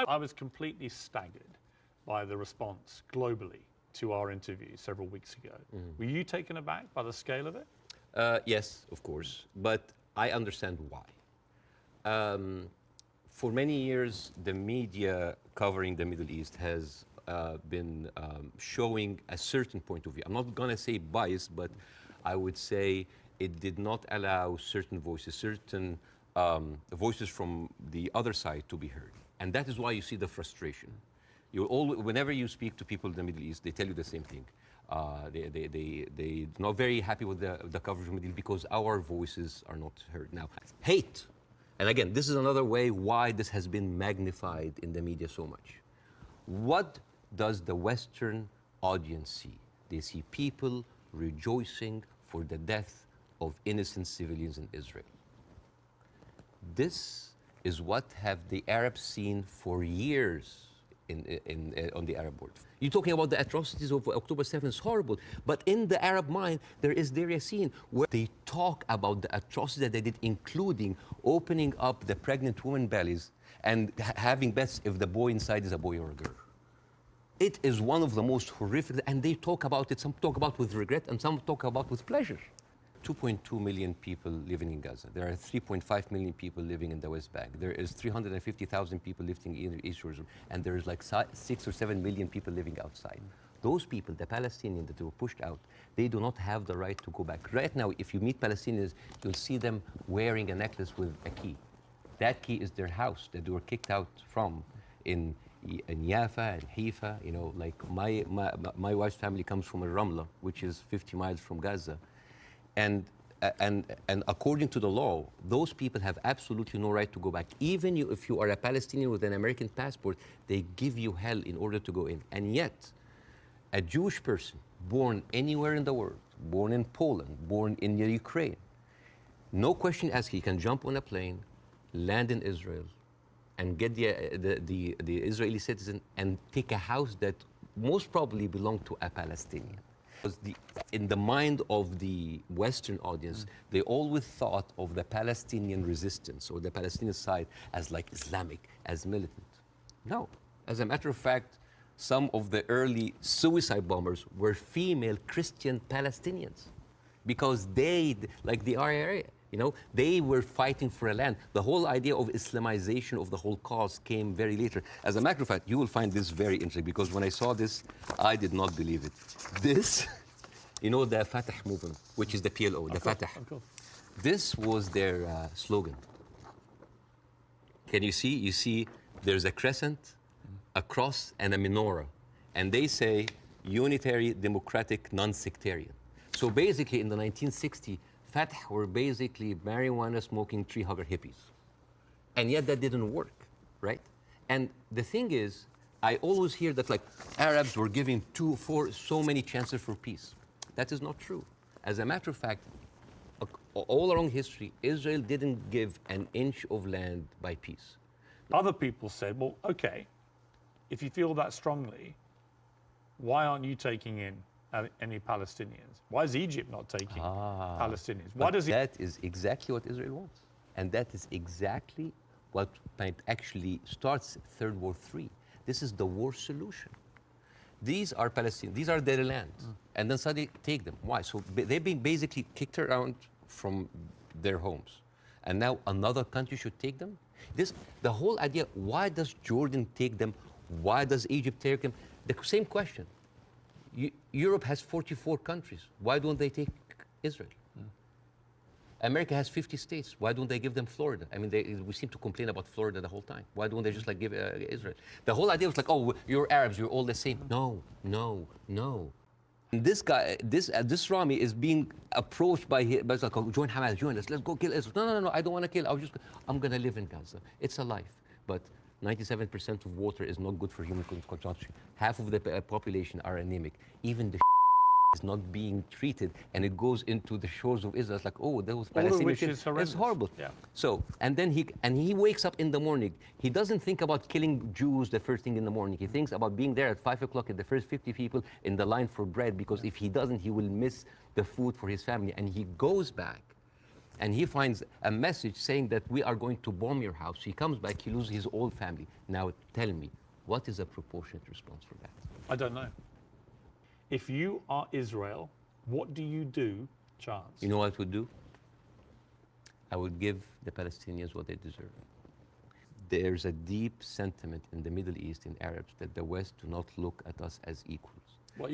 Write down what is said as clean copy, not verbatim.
I was completely staggered by the response globally to our interview several weeks ago. Were you taken aback by the scale of it? Yes, of course, but I understand why. For many years, the media covering the Middle East has been showing a certain point of view. I'm not going to say bias, but I would say it did not allow certain voices, voices from the other side to be heard. And that is why you see the frustration. Whenever you speak to people in the Middle East, they tell you the same thing. They're not very happy with the coverage of the Middle East because our voices are not heard. Now, hate. And again, this is another way why this has been magnified in the media so much. What does the Western audience see? They see people rejoicing for the death of innocent civilians in Israel. This is what have the Arabs seen for years on the Arab world. You're talking about the atrocities of October 7th, it's horrible. But in the Arab mind, there is a scene where they talk about the atrocities that they did, including opening up the pregnant women's bellies and having bets if the boy inside is a boy or a girl. It is one of the most horrific, and they talk about it, some talk about with regret and some talk about with pleasure. 2.2 million people living in Gaza. There are 3.5 million people living in the West Bank. There is 350,000 people living in East Jerusalem, and there is like 6 or 7 million people living outside. Those people, the Palestinians that were pushed out, they do not have the right to go back. Right now, if you meet Palestinians, you'll see them wearing a necklace with a key. That key is their house that they were kicked out from in Yafa and Haifa. You know, like my wife's family comes from Ramla, which is 50 miles from Gaza. And according to the law, those people have absolutely no right to go back. Even if you are a Palestinian with an American passport, they give you hell in order to go in. And yet, a Jewish person born anywhere in the world, born in Poland, born in Ukraine, no question asked, he can jump on a plane, land in Israel, and get the Israeli citizen and take a house that most probably belonged to a Palestinian. In the mind of the Western audience, they always thought of the Palestinian resistance or the Palestinian side as like Islamic, as militant. No. As a matter of fact, some of the early suicide bombers were female Christian Palestinians because they, like the RIA, you know, they were fighting for a land. The whole idea of Islamization of the whole cause came very later. As a matter of fact, you will find this very interesting because when I saw this, I did not believe it. This, you know, the Fatah movement, which is the PLO, the Fatah. This was their slogan. Can you see? You see there's a crescent, a cross, and a menorah. And they say unitary, democratic, non-sectarian. So basically in the 1960s, Fatah were basically marijuana-smoking, tree-hugger hippies. And yet that didn't work, right? And the thing is, I always hear that like Arabs were giving so many chances for peace. That is not true. As a matter of fact, all along history, Israel didn't give an inch of land by peace. Other people said, well, okay, if you feel that strongly, why aren't you taking in any Palestinians? Why is Egypt not taking Palestinians? Why does that is exactly what Israel wants. And that is exactly what actually starts Third War III. This is the war solution. These are Palestinians, these are their lands. And then suddenly take them. Why? So they've been basically kicked around from their homes. And now another country should take them? The whole idea, why does Jordan take them? Why does Egypt take them? The same question. Europe has 44 countries. Why don't they take Israel? America has 50 states. Why don't they give them Florida? I mean, we seem to complain about Florida the whole time. Why don't they just like give Israel? The whole idea was like, oh, you're Arabs, you're all the same. No, no, no. And this guy, this Rami is being approached by like, oh, join Hamas, join us, let's go kill Israel. No, no, no, no, I don't want to kill. I'm going to live in Gaza. It's a life. But 97% of water is not good for human consumption. Half of the population are anemic. Even the is not being treated, and it goes into the shores of Israel. It's like, oh, those Palestinians. It's horrible. Yeah. So, and then he wakes up in the morning. He doesn't think about killing Jews the first thing in the morning. He thinks about being there at 5 o'clock at the first 50 people in the line for bread, because if he doesn't, he will miss the food for his family. And he goes back and he finds a message saying that we are going to bomb your house. He comes back, he loses his whole family. Now tell me, what is a proportionate response for that? I don't know. If you are Israel, what do you do, Charles? You know what I would do? I would give the Palestinians what they deserve. There's a deep sentiment in the Middle East, in Arabs, that the West do not look at us as equals. Well,